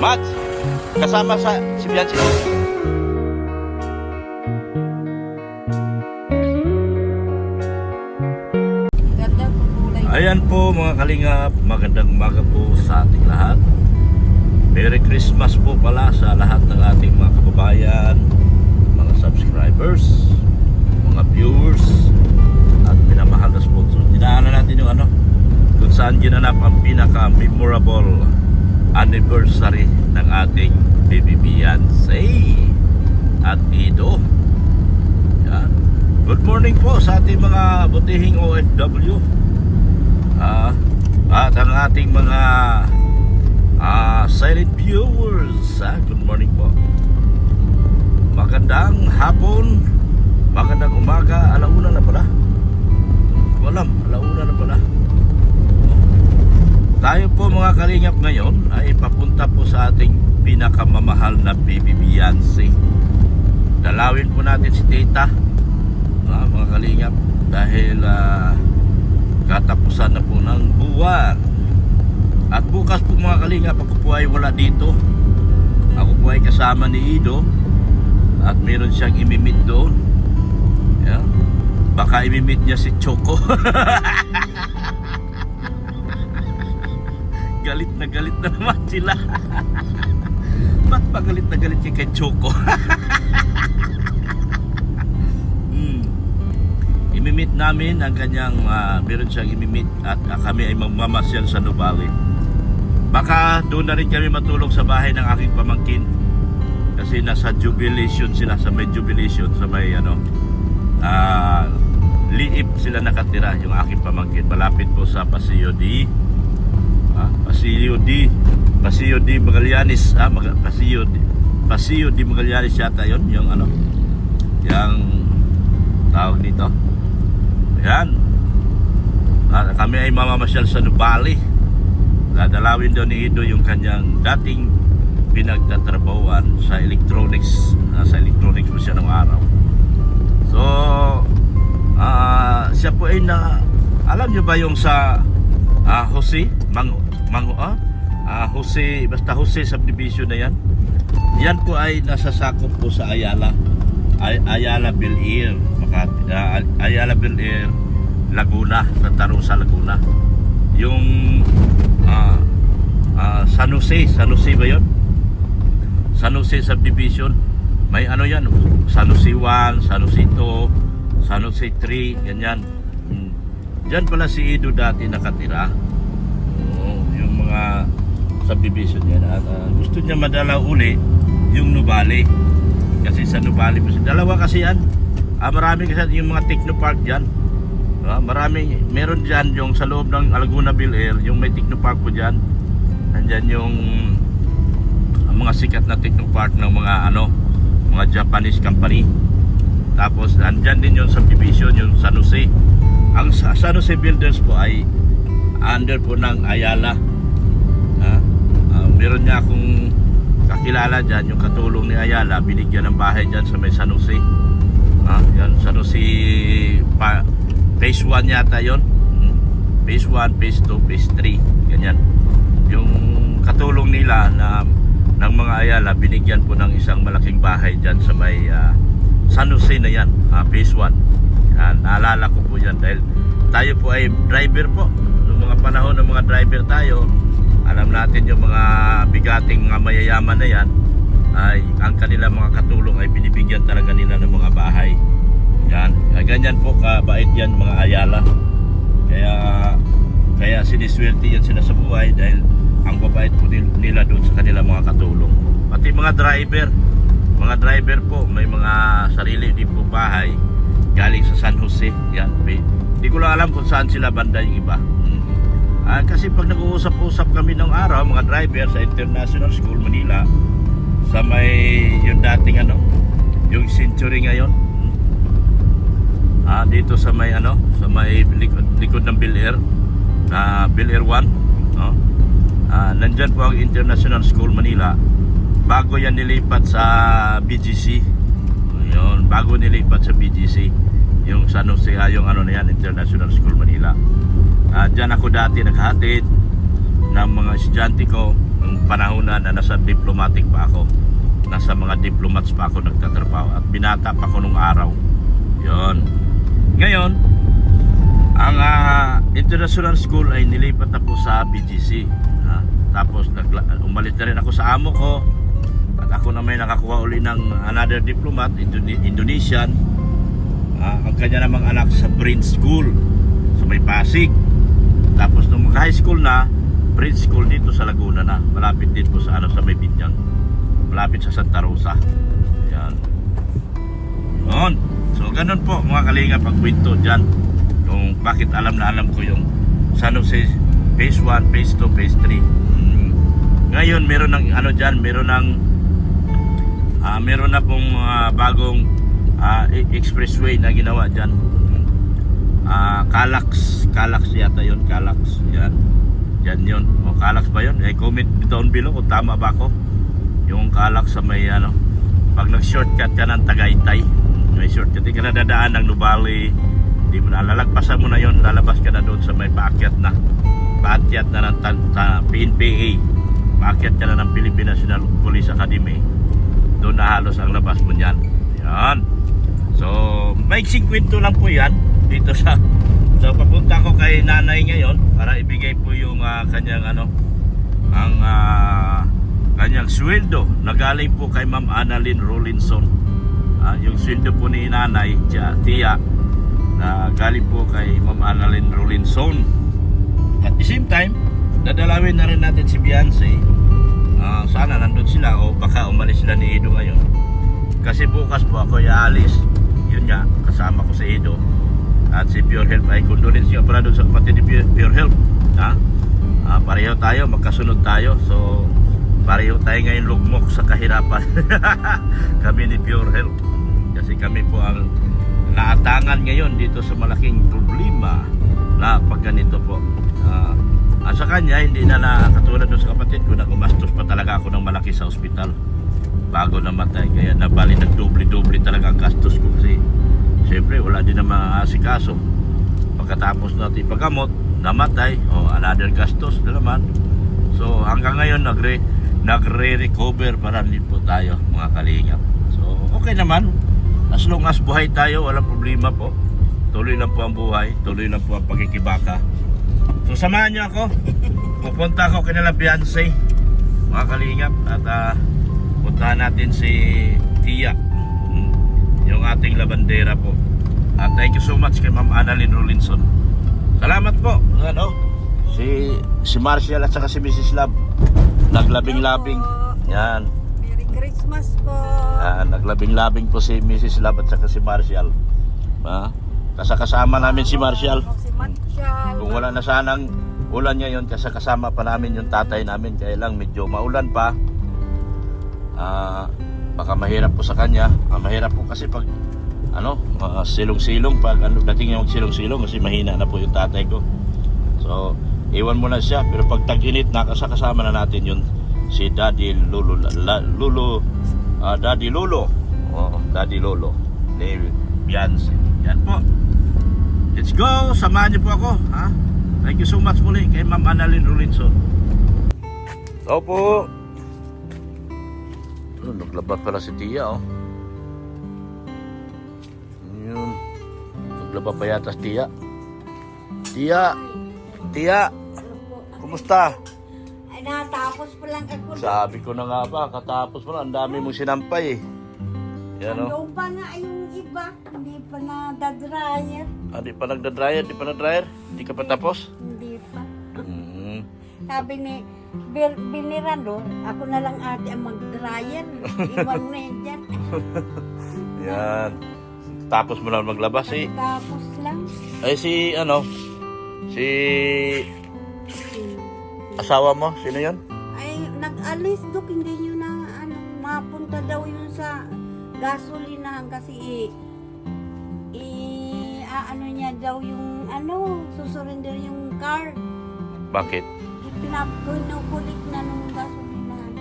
Mads, kasama sa si Bianchi. Ganda po kulay. Ayan po mga kalingap, magandang umaga po sa ating lahat. Merry Christmas po pala sa lahat ng ating mga kababayan, mga subscribers, mga viewers, at minamahal na sponsor. Dinaanan natin yung kung saan ginanap ang pinaka-memorable anniversary ng ating baby Beyonce at Ido. Yan. Good morning po sa ating mga butihing OFW. At ang ating mga silent viewers, good morning po. Magandang hapon, magandang umaga, alauna na pala. Walam, alauna na pala. Tayo po mga kalingap ngayon ay papunta po sa ating pinakamamahal na baby Beyonce. Dalawin po natin si Tita, mga kalingap, dahil katapusan na po ng buwan. At bukas po mga kalingap, ako po ay wala dito. Ako po ay kasama ni Ido at meron siyang imimit doon. Yeah. Baka imimit niya si Choco. Galit na naman sila. Ba't pa galit na galit kay Choco? Imimit namin ang kanyang meron siyang imimit at kami ay magmamasyal sa Nubali. Baka doon na rin kami matulog sa bahay ng aking pamangkin kasi nasa jubilation sila, sa may jubilation, sa may liip sila nakatira, yung aking pamangkin. Malapit po sa Paseo D Magallanes, Paseo D Magallanes yata yun, yung yung tawag nito. Ayan. Kami ay mamamasyal sa Nubali. Dadalawin daw ni Ido yung kanyang dating pinagtatrabawan sa electronics. Sa electronics mo siya ng araw. So, siya po ay alam nyo ba yung sa Jose? Jose, basta Jose subdivision na yan. Yan po ay nasasakop po sa Ayala. Ayala Bel-Air, Ayala Bel-Air, Laguna, Santa Rosa, Laguna. Yung San Jose ba yun? San Jose subdivision. May yan, San Jose 1, San Jose 2, San Jose 3, ganyan. Diyan pala si Ido dati nakatira. Yung mga subdivision yan. At gusto niya madala uli yung Nubali. Kasi sa Nubali po, dalawa kasi yan. Marami kasi yung mga Technopark dyan. Meron dyan yung sa loob ng Laguna Bel-Air, yung may Technopark po dyan. Nandyan yung mga sikat na Technopark ng mga Japanese company. Tapos nandyan din yung subdivision, yung San Jose. Ang San Jose Builders po ay under po ng Ayala. Meron niya akong kakilala dyan, yung katulong ni Ayala, binigyan ng bahay dyan sa may San Jose. Yan, San Jose Phase 1 yata yon. Phase 1, Phase 2, Phase 3. Ganyan. Yung katulong nila ng mga Ayala, binigyan po ng isang malaking bahay dyan sa may San Jose na yan. Phase 1. Yan, naalala ko po yan dahil tayo po ay driver po. Noong mga panahon ng mga driver tayo, alam natin yung mga bigating mga mayayaman na yan, ay ang kanilang mga katulong ay binibigyan talaga nila ng mga bahay. Yan, ganyan po kabait yan mga Ayala. Kaya siniswerte yan sila sa buhay dahil ang babait po nila doon sa kanilang mga katulong. Pati mga driver po, may mga sarili din po bahay galing sa San Jose. Yan, hindi ko lang alam kung saan sila banda yung iba. Kasi pag nag-uusap-usap kami ng araw, mga driver sa International School Manila, sa may yung dating yung Century ngayon, dito sa may sa may likod ng Bel-Air, Bel-Air 1, nandyan po ang International School Manila. Bago yan nilipat sa BGC. Yun, bago nilipat sa BGC yung San Jose, yung na yan, International School Manila. Diyan ako dati naghatid ng mga estudyante ko ng panahon na nasa diplomatic pa ako. Nasa mga diplomats pa ako nagtatrabaho at binata pa ako nung araw. Yon. Ngayon, ang international school ay nilipat na po sa BGC. Tapos umalis na rin ako sa amo ko at ako na may nakakuha uli ng another diplomat, Indonesian. Ang kanya namang anak sa Prince School sa may Pasig. Tapos nung mag-high school na, Prince School dito sa Laguna na. Malapit din po sa sa may Binyang. Malapit sa Santa Rosa. Yan. Yun. So ganun po mga kalinga pagkwento dyan. Kung bakit alam na alam ko yung San Jose Phase 1, Phase 2, Phase 3. Ngayon meron ng dyan, meron na pong bagong expressway na ginawa dyan. Calax yata yun, Calax. Yan. Yan yun. O Calax ba yun? Comment down below kung tama ba ako. Yung Calax sa may pag nag-shortcut ka ng Tagaytay, may shortcut ka na dadaan ng Nubali, hindi mo na lalagpasan mo na yun, lalabas ka na doon sa may paakyat na ng PNPA, paakyat ka na ng Philippine National Police Academy. Doon na halos ang labas mo niyan. Yan. So maiksing kwento lang po yan dito sa so papunta ko kay nanay ngayon para ibigay po yung kanyang ang kanyang sweldo na galing po kay Ma'am Annalyn Rolinson. Yung sweldo po ni nanay tiya na galing po kay Ma'am Annalyn Rolinson. At the same time dadalawin na rin natin si Beyonce. Sana nandun sila o baka umalis sila ni Edo ngayon kasi bukas po ako aalis. Yun nga, kasama ko sa Edo at si Pure Health. Ay condolence nga pala doon sa kapatid ni Pure Health. Pareho tayo, magkasunod tayo. So pareho tayo ngayon lugmok sa kahirapan. Kami ni Pure Health kasi kami po ang naatangan ngayon dito sa malaking problema na pag ganito po. Sa kanya hindi na nakatulad doon sa kapatid ko na gumastos pa talaga ako ng malaki sa ospital bago namatay, kaya nabali nagdoble-doble talaga ang gastos ko kasi siyempre wala din na maasikaso. Pagkatapos natin paggamot, namatay, another gastos na naman. So hanggang ngayon nagre-recover para din po tayo mga kalingap. So okay naman, as long as buhay tayo, walang problema po. Tuloy lang po ang buhay, tuloy lang po ang pagkikibaka. So samahan niyo ako, pupunta ako kay Beyonce mga kalingap at puntahan natin si Tia, yung ating labandera po. Thank you so much kay Ma'am Annalyn Rolinson. Salamat po. Si Marcial at saka si Mrs. Love naglabing-labing. Yan. Merry Christmas po. Naglabing-labing po si Mrs. Love at saka si Marcial. Kasama namin si Marcial. Si Marcial. Kung wala na sanang ulan ngayon, kasama pa namin yung tatay namin, kaya lang medyo maulan pa. Baka mahirap po sa kanya. Mahirap po kasi pag silong-silong, pag dating yung silong-silong kasi mahina na po yung tatay ko. So iwan mo na siya, pero pag tag-init kasama na natin yun si Daddy Lolo. Daddy Lolo. Daddy Lolo ni Beyonce. Yan po. Let's go. Samahan niyo po ako. Thank you so much muli kay Ma'am Annalyn Rolinson. Opo. Naglaba pala si Tia. Yun. Naglaba pa yata si Tia. Tia. Kumusta? Ay, natapos pa lang ako. Sabi ko na nga ba, katapos mo na, ang dami mong sinampay. Yan o. Ano pa nga yung iba? Hindi pa na-dryer. Di pa nagda-dryer? Hindi ka pa tapos? Hindi pa. Sabi ni Binirando, ako na lang ate ang mag-dryer. Iwan na yan dyan. Yan. Tapos mo lang maglabas eh. Tapos lang. Ay si asawa mo, sino yan? Ay, nag-alis dok, hindi nyo na mapunta daw yun sa gasolinahan kasi niya daw yung susurrender yung car. Bakit? Pinukulit na nung gasolinahan.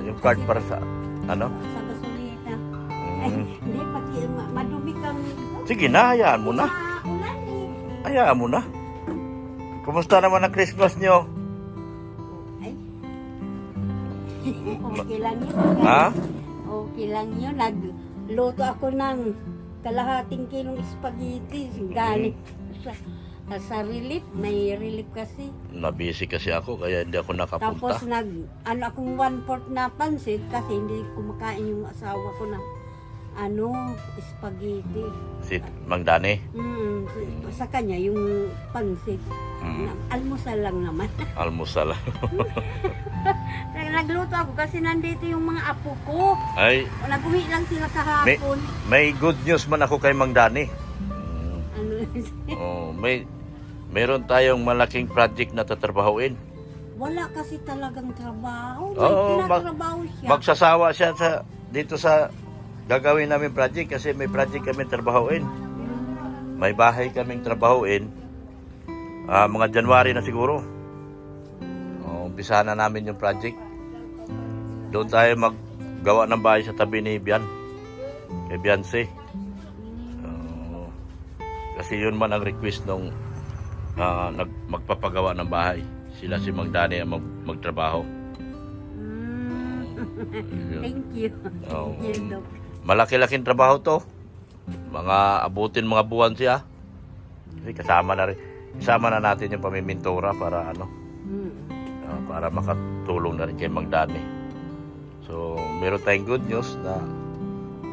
Yung card para sa Sa gasolina. Ay, hindi, pati madumi kami. Sige na, hayaan mo na. Ulan eh. Hayaan mo na. Kumusta naman ang Christmas nyo? Okay lang yun. Ha? Okay lang yun. Nagluto ako ng kalahating kilong spaghetti. Galing sa relief. May relief kasi. Nabisi kasi ako kaya hindi ako nakapunta. Tapos akong 1/4 na pansit kasi hindi kumakain yung asawa ko ng spaghetti. Si Mang Dani. Sa kanya yung pansit. Almusal lang naman. Almusal. Nagluto ako kasi nandito yung mga apo ko. Ay, Nag-uwi lang sila kahapon. may good news man ako kay Mang Dani. Ano? Oh, meron tayong malaking project na tatrabahuin. Wala kasi talagang trabaho. May Oo, tinatrabaho siya. Magsasawa siya dito sa gagawin namin project kasi may project kami trabahuin. May bahay kaming trabahuin. Mga January na siguro. Umpisahan na namin yung project. Doon tayo maggawa ng bahay sa tabi ni Bian. Kay Bianse. Kasi yun man ang request nung magpapagawa ng bahay. Sila si Mang Dani ang magtrabaho. Thank you. Oo. Thank you, Doc. Malaki-laking trabaho to. Abutin mga buwan siya. Kasi kasama na natin yung pamimintura para para makatulong na rin kay Mang Dani. So, meron tayong good news na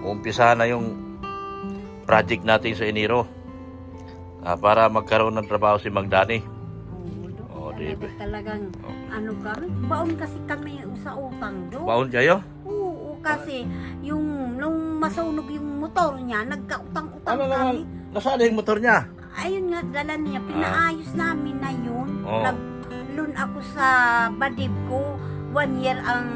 umpisahan na yung project natin sa Enero. Para magkaroon ng trabaho si Mang Dani. Diba? Talagang kami, baon kasi kami sa utang do. Baon kayo? Oo, kasi nung masunog yung motor niya, nagkautang-utang kami. Nasaan yung motor niya? Ayun nga, dala niya, pinaayos namin na yun. Oo. Nag-loan ako sa badib ko, 1 year ang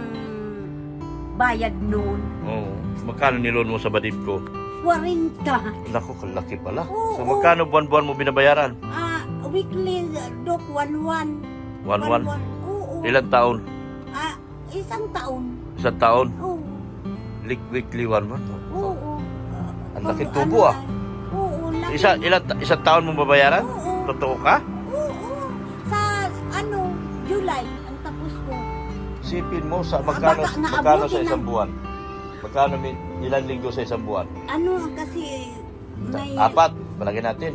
bayad noon. Oo. Magkano niloan mo sa badib ko? 40. Naku, kalaki pala. Oo, So magkano buwan-buwan mo binabayaran? Weekly, Dok, 1-1. 1-1? Oo. Ilang taon? Isang taon. Isang taon? Oo. Weekly 1-1? Oo. Ang laki tubo Oo, laki. Isang taon mo babayaran? Oo. Totoo ka? Oo. Sa July, ang tapos ko. Sipin mo magkano sa naabutin isang buwan? Magkano ilang linggo sa isang buwan? Kasi may... 4, palagay natin.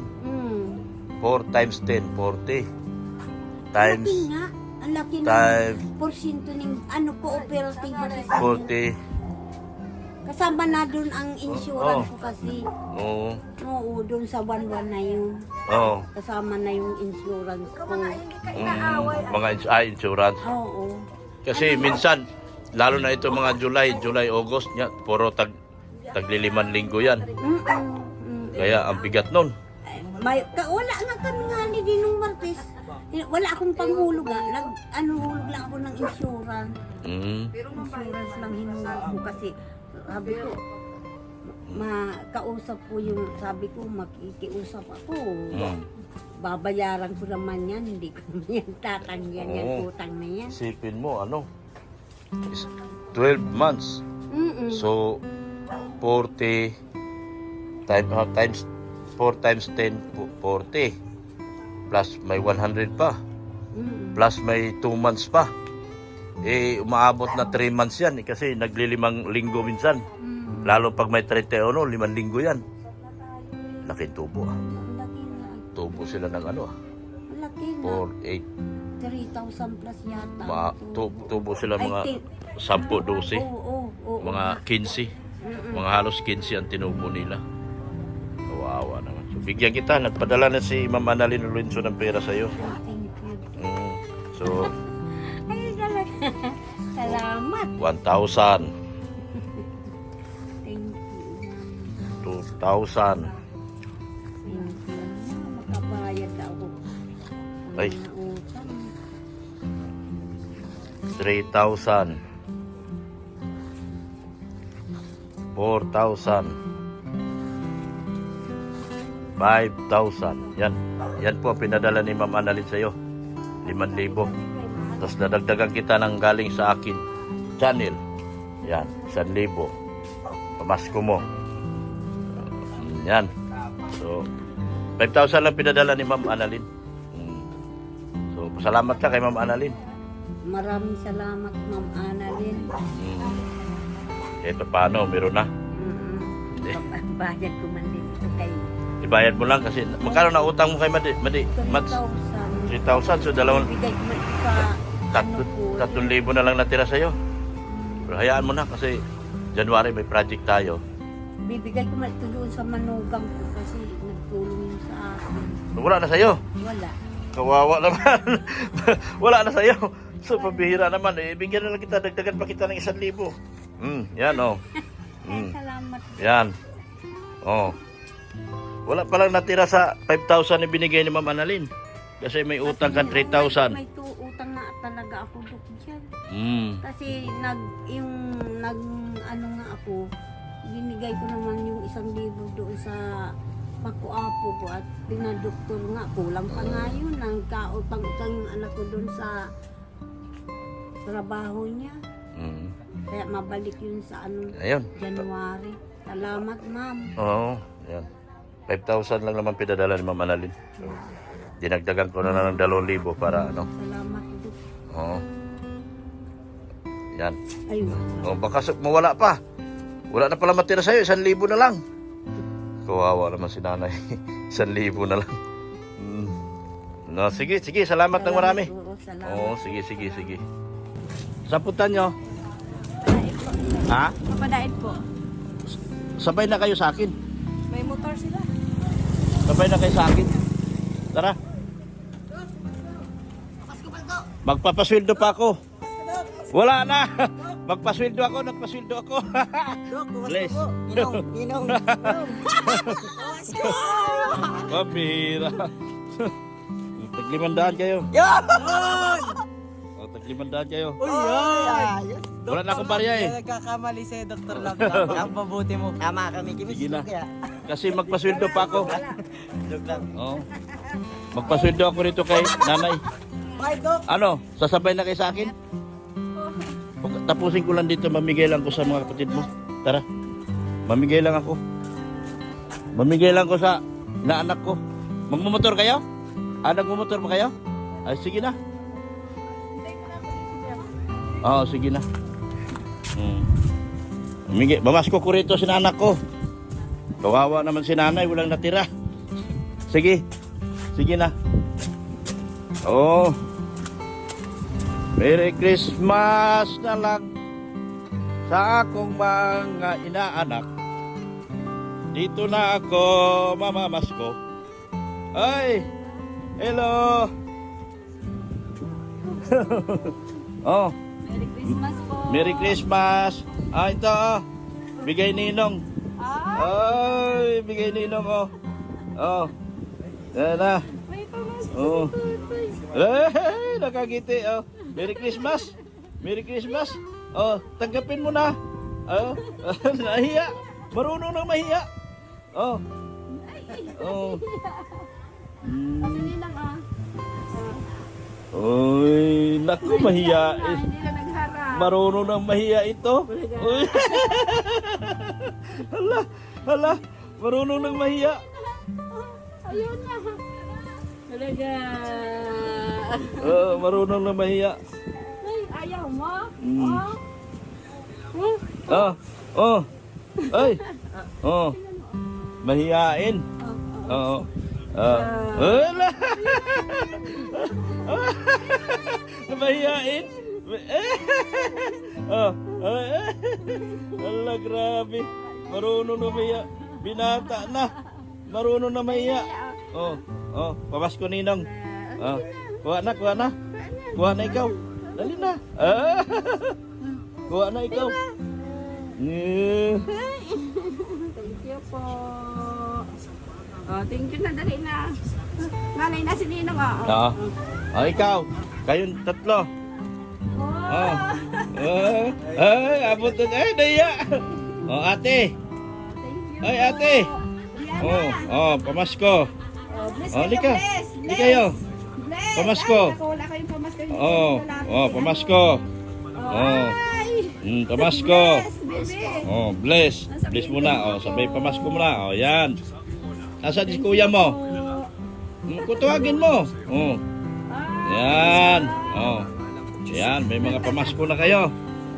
4 times 10, 40. Times Laki nga. Ang laki na. Times Porsyento ng cooperative. 40. Kasama na dun ang insurance ko kasi. Oo. Oo, dun sa 1-1 na yun. Oo. Kasama na yung insurance ko. Mga insurance. Oo. Kasi minsan, lalo na ito mga July, August, puro tagliliman linggo yan. Kaya ang bigat nun. Wala nga kami nga ni Dinong Martes. Wala akong panghulog nga. Hulog lang ako ng insurance. Insurance lang hinulog ko kasi sabi ko, makausap ko yung, sabi ko, makikiusap ako. Babayaran ko naman yan, hindi ko yan tatangyan yan, utang na yan. Sipin mo, 12 months. So, 40 times 4 times 10, 40. Plus may 100 pa. Plus may 2 months pa. Umaabot na 3 months yan. Kasi naglilimang linggo minsan. Lalo pag may 31, 5 linggo yan. Laking tubo Tubo sila ng Laki na. 4, 8. 3,000 plus yata. Tubo sila mga 10, 12. Oo. Mga 15. Mga halos 15 ang tinubo nila. Kawawa naman. So, bigyan kita. Nagpadala na si Ma'am Annalyn Lorenzo ng pera sa'yo. Thank you. So, Ay, talaga. Salamat. 1,000. Thank you. 2,000. Thank you. Makabayad ako. Ay. Mga utang. 3,000. 4,000. 5,000. Yan po ang pinadala ni Ma'am Annalyn sa'yo. 5,000. Tapos nadagdagan kita ng galing sa akin channel. Yan, 1,000. Pamasko mo. Yan. So, 5,000 lang pinadala ni Ma'am Annalyn. So, salamat ka kay Ma'am Annalyn. Maraming salamat, Ma'am Annalyn. paano, meron na. Mm-mm. Bayad ko man din ito kay Ibayad mo lang kasi magkano na utang mo kay Madi? 3,000. 3,000, so dalawang Bigay ko man ito sa ano po. 3,000 na lang natira sa'yo. Pero hayaan mo na kasi January may project tayo. Bibigay ko man ito doon sa manugang ko kasi nagtulong yun sa akin. Wala na sa'yo. Wala. Kawawa naman. Wala na sa'yo. So pambihira naman. Bigyan na lang kita. Dagdagan pa kita ng 1,000. Yan oh. Ay, salamat. Yan. Oh. Wala pa lang natira sa 5,000 na binigay ni Ma'am Annalyn. Kasi may utang ka 3,000. May utang na talaga ako dok dyan. Kasi ano nga ako, binigay ko naman yung 1,000 doon sa pakuapo ko at pinadoktor nga, kulang pa nga yun. Nagkautang-utang yung anak ko doon sa trabaho niya. Kaya mabalik yun sa Ayun. January. Salamat, ma'am. Oo. Yan. 5,000 lang naman pinadala ni Ma'am Annalyn. Dinagdagan ko na ng 2,000 para ano. Salamat, dok. Oo. Yan. Ayun. O baka mawala pa. Wala na pala matira sa'yo, 1,000 na lang. Kawawa naman si nanay. 1,000 na lang. No, sige, salamat ng marami. Oo, salamat. Oo, sige. Saputan nyo. Ha? Papadait po. Sabay na kayo sa akin. May motor sila. Sabay na kayo sa akin. Tara. Magpapasweldo pa ako. Wala na. Magpasweldo ako, nagpasweldo ako. Bless. Ninong. Mabira. Tag-500 kayo. Yan! O, tag-500 kayo. Uy, yan! Wala na akong barya eh. Nagkakamali si Dr. Love. Ang pabuti mo. Tama kami. Sige na. Kasi magpasweldo pa ako. Joke lang. Oo. Magpasweldo ako rito kay nanay. Bye, Doc! Ano? Sasabay na kayo sa akin? Tapusin ko lang dito. Mamigay lang ko sa mga kapatid mo. Tara. Mamigay lang ako. Mamigay lang ko sa naanak ko. Magmumotor kayo? Nagmumotor pa kayo? Ay, sige na. Oo, sige na. Mamasko ko rito si nanak ko. Kawawa naman si nanay, walang natira. Sige na. Oh. Merry Christmas na lang sa akong mga inaanak. Dito na ako mamamasko. Ay, hello. Oh. Merry Christmas po. Merry Christmas. Ito oh. Bigay ninong. Ay, bigay ninong oh. Oh. Yan na. May pamasko. Oh. Ay, nakagiti oh. Merry Christmas. Merry Christmas. Oh, tanggapin mo na. Oh. Nahiya. Marunong nang mahiya. Oh. Oh. Sige lang Uy, naku, mahiya. Hindi na nagharap. Marunong nang mahiya ito. Uy. Hala, marunong nang mahiya. Ayun na. Talaga. Marunong nang mahiya. Ay, ayaw mo? Ay. Mahiyain. Oo. Hala. Mahiyain. Hala, grabe. Marunong na mahiya. Binata na. Marunong na mahiya. Pamasko ninong. Kuha na. Kuha na ikaw. Dali na. Kuha na ikaw. Thank you po. Thank you na, dali na. Nanay na si Ninong Ikaw. Kayong tatlo. Abot na. Ay, naiya. Ate. Thank you. Ay, ate. Pamasko. Bless Lika. bless. Lika yo. Bless. Pamasko. Ay, wala kayong pamasko. Pamasko. Pamasko. Bless, baby. Bless. Bless muna. Sabay pamasko muna. Yan. Nasaan si kuya mo? Kutuwagin mo. Yan. Yan, may mga pamasko na kayo.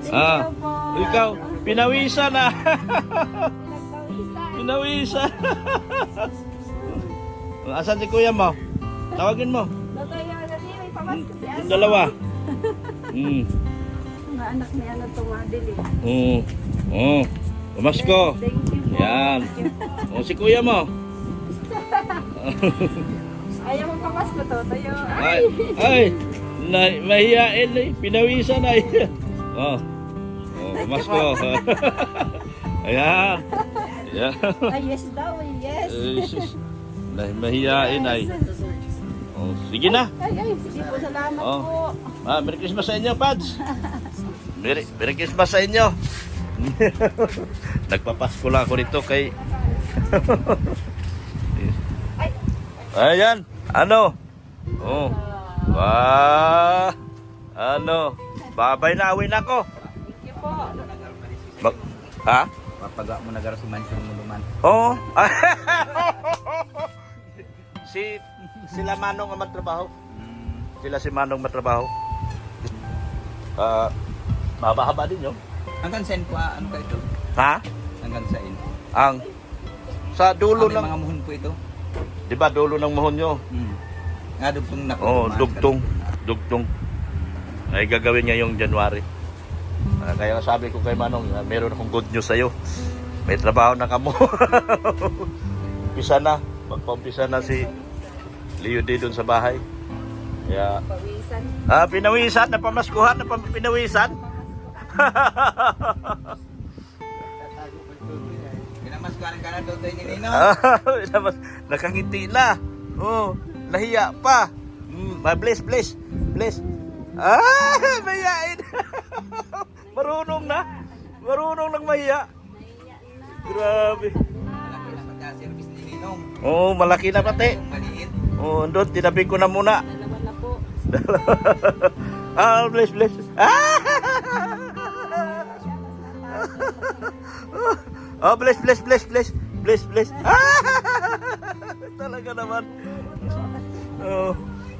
Thank you po. Ikaw. Pinawisan na. Pinawisan. Asan si kuya mo? Tawagin mo. Yung dalawa. Mga anak ni ano tumadili. Pamasko. Thank you. Yan. Si kuya mo. Ayaw mo pamasko to, tayo. Ay. Mahihain eh. Pinawisan ay. Pamasko. Ayan. Ayan. Ay, yes daw, yes. Mahihain ay. Sige na. Ay, sige po, salamat po. Merry Christmas sa inyo, Pads. Merry Christmas sa inyo. Nagpapasko lang ako dito kay... Ayan. Ano? Ano? Babay na, awin ako. Thank you po. Ha? Papaga mo nagaro si Mansion mo duman. Oo. Sila Manong ang magtrabaho. Sila si Manong matrabaho. Mahaba-haba din yun. Hanggang saan po ano ka ito? Ha? Hanggang saan? Ang sa dulo Ano ng, mga muhon po ito? di ba dulo ng mohon nyo? Nga dugtong na po. Dugtong. Ay gagawin niya yung January. Kaya sabi ko kay Manong, meron akong good news sa'yo. May trabaho na kamo. Umpisa na. Magpaumpisa na si Leo D doon sa bahay. Kaya, Pawisan. pinawisan, napamaskuhan, pinawisan. Pinamaskuhan ka na doon tayo ni Nino. Nakangiti na. Nahiya pa. Bless. Mahiyain. Marunong na. Marunong lang mahiya. Grabe. Malaki na pagka-service ni Ninong. Malaki na pati. Maliit. Doon, tinabi ko na muna. Dalawa na po. Bless. Bless. Talaga naman.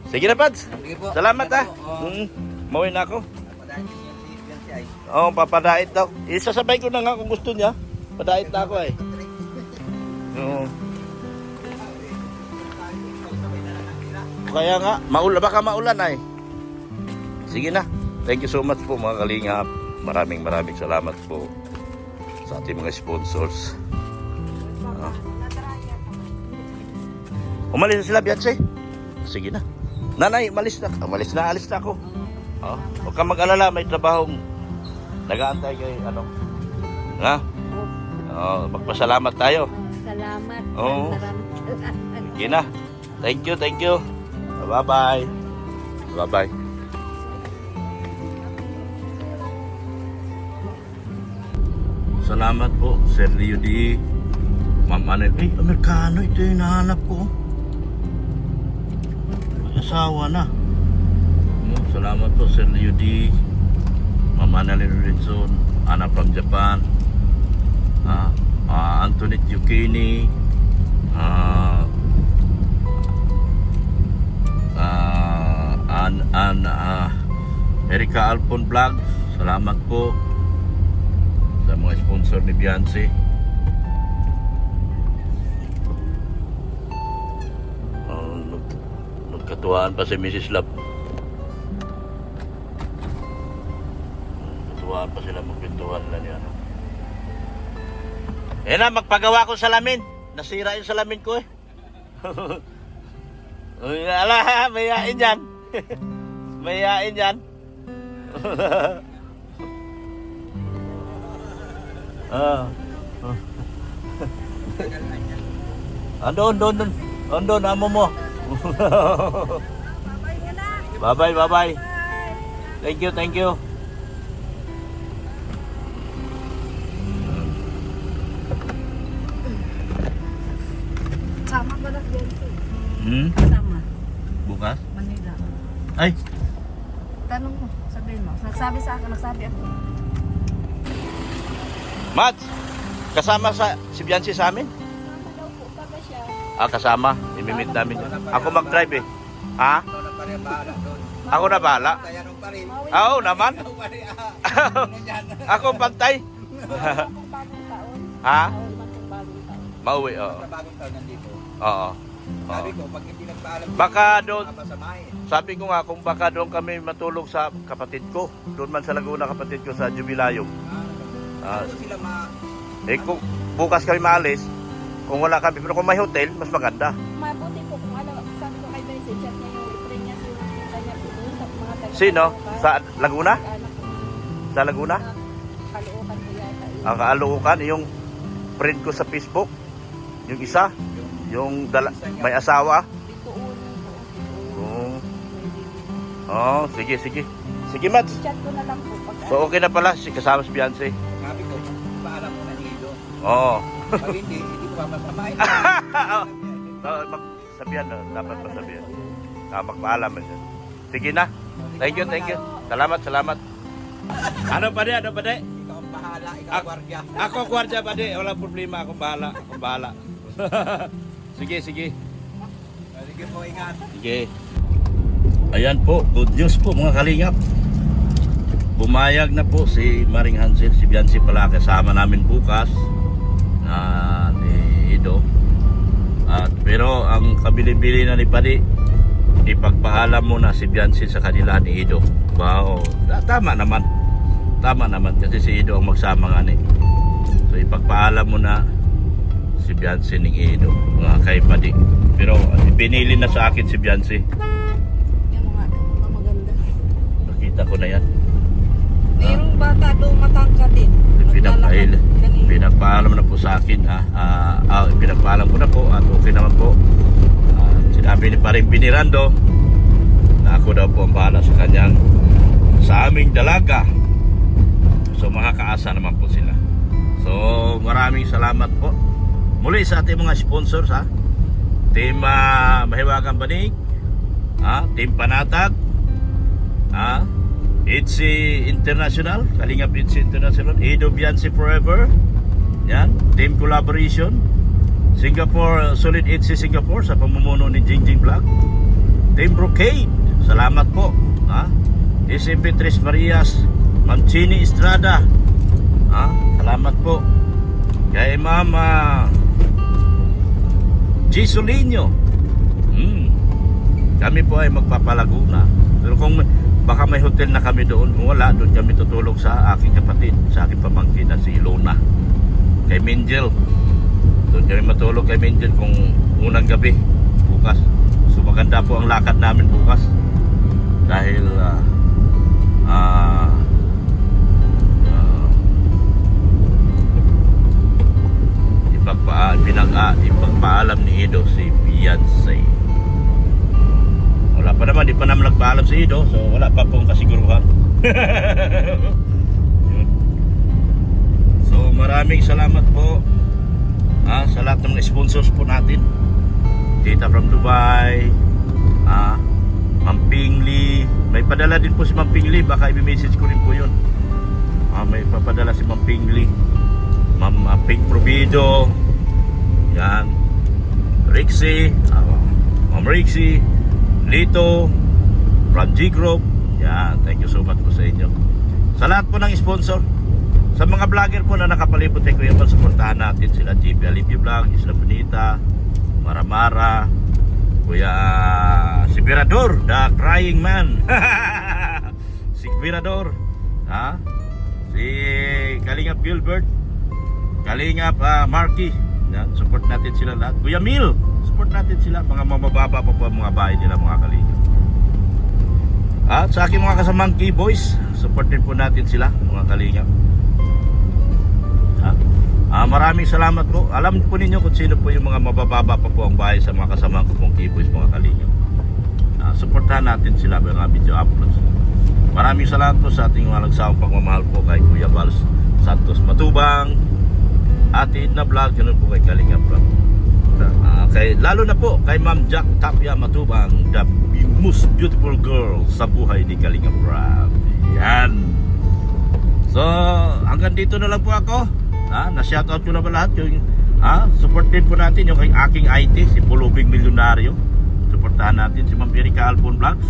Sige na, Pads. Sige po. Salamat ha. Oo. Mauwi na ako. Padaan niyo yan si Ay. Papadait daw. Isasabay ko na nga kung gusto niya. Padait na ako eh. Oo. Kaya nga, baka maulan ay. Sige na. Thank you so much po mga kalingap. Maraming salamat po sa ating mga sponsors. Umalis na sila, Beyonce? Sige na. Nanay, alis na ako. Huwag kang mag-alala, may trabahong nag-aantay kay ano. Ha? Magpasalamat tayo. Salamat. Oo. Maraming salamat. Sige na. Thank you. Bye-bye. Salamat po, Sir Leo D. Ma'am Anel. Amerikano ito yung nahanap ko. May asawa na. Salamat po, Sir Leo D. Ma'am Anel Lorenzo. Ana from Japan. Antoinette Yukini. Erika Alpon Vlog, salamat po sa mga sponsor ni Beyonce. Nagkatuwaan pa si Mrs. Love. Nagkatuwaan pa sila, magpintuhan nila niya. Magpagawa ko salamin. Nasira yung salamin ko eh. Ala, mayain yan. Mayain yan. Andon, amo mo. Bye. Thank you. Sama ba na yan? Sama. Bukas? Manila. Ay, Tanong mo, sabihin mo. Nagsabi sa akin, nagsabi ako. Mads, kasama si Beyonce sa amin? Sama daw po pala siya. Kasama. Imimit namin. Ako mag-drive eh. Ha? Ikaw na pare bahala doon. Ako na bahala. Tayanong pa rin. Oo naman. Ikaw pare Ako ang pantay. Kung bagong taon. Ha? Iman kung bagong taon. Mauwi, oo. Sa bagong taon nandito. Oo. Sabi ko, pag hindi nagpaalam, Baka doon, papasamahin. sabi ko nga, kung baka doon kami matulog sa kapatid ko. Doon man sa Laguna, kapatid ko sa Jubilayong. Ah, Ano sila kung bukas kami maalis, kung wala kami, pero kung may hotel, mas maganda. Mabuti po kung alam, sabi ko kay Bessie, chat niya yung i-train niya yung kanya po doon sa mga taga. Sino? Sa Laguna? Anak ko. Sa Laguna? Kaluokan ko yata. Ang Kaaluukan, yung friend ko sa Facebook, yung isa, yung may asawa. Dito ulo. Oh, sige. Sige, Mads. Chat ko na lang po. Pag So, okay na pala, si kasama si Beyonce. Sabi ko, paalam mo na nido. Oo. Pag hindi ko papasamahin. Sabihan na, dapat masabihan. Magpaalam na siya. Sige na. Thank you. Salamat. Ano pa di? Ikaw ang bahala, ikaw ang gwardiya. Ako gwardiya pa di. Walang problema. Ako bahala. Sige. Sige po, ingat. Sige. Ayan po, good news po mga kalingap. Bumayag na po si Maring Hansel, si Beyonce pala kasama namin bukas na ni Ido. Pero ang kabili-bili na ni Padi, ipagpaalam mo na si Beyonce sa kanila ni Ido. Wow, tama naman kasi si Ido ang magsama nga ni. So ipagpaalam mo na si Beyonce ni Ido, mga kay Padi. Pero pinili na sa akin si Beyonce. Yan mga maganda. Nakita ko na yan. Mayroong bata doon matangkad din. Pinagpaalam na po sa akin. Pinagpaalam ko na po at okay naman po. Sinabi ni Paring Binirando na ako daw po ang bahala sa aming dalaga. So makakaasa naman po sila. So maraming salamat po muli sa ating mga sponsors, Team Mahiwagang Banig, Team Panatag, Itzy International, Kalingap Itzy International, Ido Beyonce Forever, yan, Team Collaboration, Singapore, Solid Itzy Singapore sa pamumuno ni Jingjing Vlog, Team Brocade, salamat po, SMP Tres Marias, Ma'am Chini Estrada, salamat po, kay Mama G. Solinio, kami po ay magpapalaguna. Pero kung baka may hotel na kami doon, kung wala, doon kami tutulog sa aking kapatid, sa aking pamangkin na si Ilona, kay Mingel. Doon kami matulog kay Mingel kung unang gabi bukas. So maganda po ang lakad namin bukas dahil ipagpaalam ni Ido si Beyonce. Wala pa naman, di pa naman nagpaalam si Ido, so wala pa pong kasiguruhan. So maraming salamat po sa lahat ng mga sponsors po natin. Tita from Dubai, Ma'am Pingli, may padala din po si Ma'am Pingli, baka i-message ko rin po yun. May papadala si Ma'am Pingli, Ma'am Pink Provido, yan, Rixie, Ma'am Rixie, Lito, from G Group, yan, thank you so much po sa inyo. Sa lahat po ng sponsor, sa mga vlogger po na nakapalibot kay Kuya Bal, supportahan natin sila JP Alipio Vlog, Isla Bonita, Maramara, Kuya si Virador, the crying man. Si Virador, si Kalingap Gilbert, Kalingap Marky, yan, support natin sila lahat. Kuya Mil, support natin sila, mga mabababa pa po ang mga bahay nila, mga Kalingap. At sa aking mga kasamang K-Boys, support din po natin sila, mga Kalingap. Maraming salamat po. Alam po ninyo kung sino po yung mga mabababa pa po ang bahay sa mga kasama ko pong K-Boys, mga Kalingap. Supportahan natin sila mga video uploads. Maraming salamat po sa ating mga nagsawang pagmamahal po kay Kuya Bal Santos Matubang, Ate Edna Vlog, ganun po kay Kalingap Vlog. Lalo na po kay Ma'am Jack Tapia Matubang, the most beautiful girl sa buhay ni Kalingap Vlog. Yan. So hanggang dito na lang po ako. Na-shoutout ko na ba lahat yung support din po natin yung aking IT, si Pulubing Milyonaryo. Supportahan natin si Ma'am Erika Alpon Vlogs.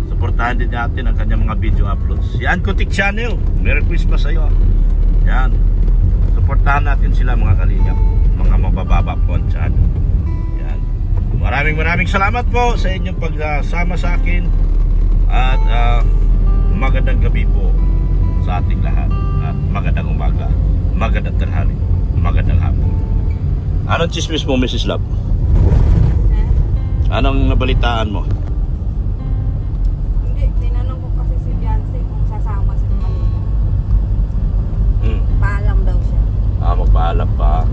Supportahan din natin ang kanyang mga video uploads. Si Ann Kutik Channel, Merry Christmas sa iyo. Yan. Suportahan natin sila mga kalingap. Mga mabababa po ang tiyan. Yan. Maraming salamat po sa inyong pagsama sa akin. At magandang gabi po sa ating lahat. At magandang umaga, magandang tanghali, magandang hapon. Anong chismis mo, Mrs. Love? Anong nabalitaan mo? Hindi, tinanong ko kasi si Beyonce kung sasama sa Manila. Paalam daw siya. Magpaalam pa.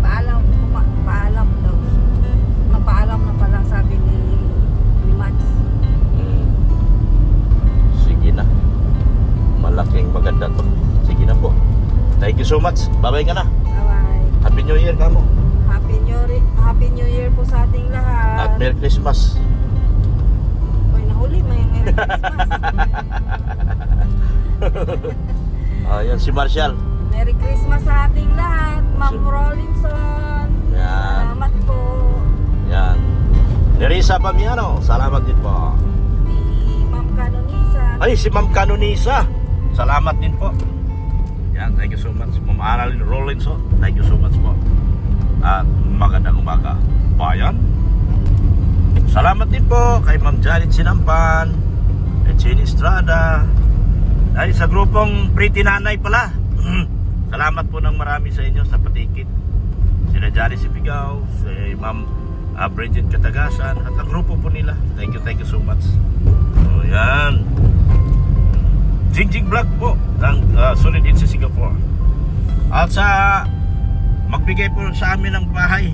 Paalam daw siya. Magpaalam na pala sabi ni Max. Sige na. Malaking maganda to. Sige na po. Thank you so much. Bye-bye ka na. Bye-bye. Happy New Year ka mo. Happy New Year po sa ating lahat. At Merry Christmas. Uy, nahuli, may Merry Christmas. Ayan si Marshall. Merry Christmas sa ating lahat. Ma'am Rollinson. Yan. Salamat po. Yan. Nerissa Pamiano. Salamat din po. Ni Ma'am Canonisa. Ay, si Ma'am Canonisa. Salamat din po. Yan, thank you so much. Ma'am Annalyn Rollinson. Thank you so much po. At magandang umaga. Bayan. Salamat din po kay Ma'am Janet Sinampan, kay Jenny Estrada, ay sa grupong Pretty Nanay pala. Salamat po ng marami sa inyo sa patikit. Sina Jari Sipigaw, si Ma'am Bridget Katagasan, at ang grupo po nila. Thank you so much. So, yan. Jingjing Vlog po ng Solid in sa Singapore. At sa magbigay po sa amin ng bahay.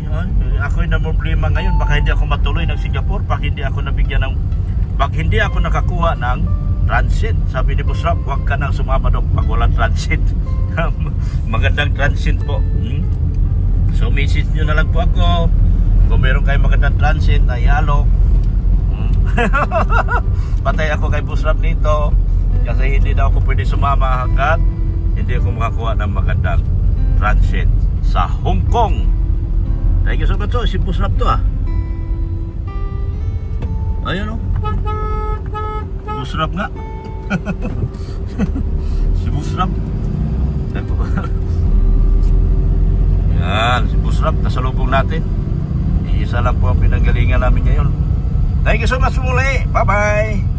Ako'y na problema ngayon, baka hindi ako matuloy ng Singapore pag hindi ako nakakuha ng transit. Sabi ni Boss Rob, huwag ka nang sumama dok pag walang transit. Magandang transit po. So message nyo na lang po ako kung meron kayong magandang transit na ialok. Patay ako kay Boss Rob nito kasi hindi na ako pwede sumama hanggat hindi ako makakuha ng magandang transit sa Hong Kong. Thank you so much. Si Boss Rob to Ayan Boss Rob nga. Si Boss Rob. Yan, si Boss Rob kasalubong natin. Iisa lang po ang pinanggalingan namin ngayon. Thank you so much muli. Bye bye.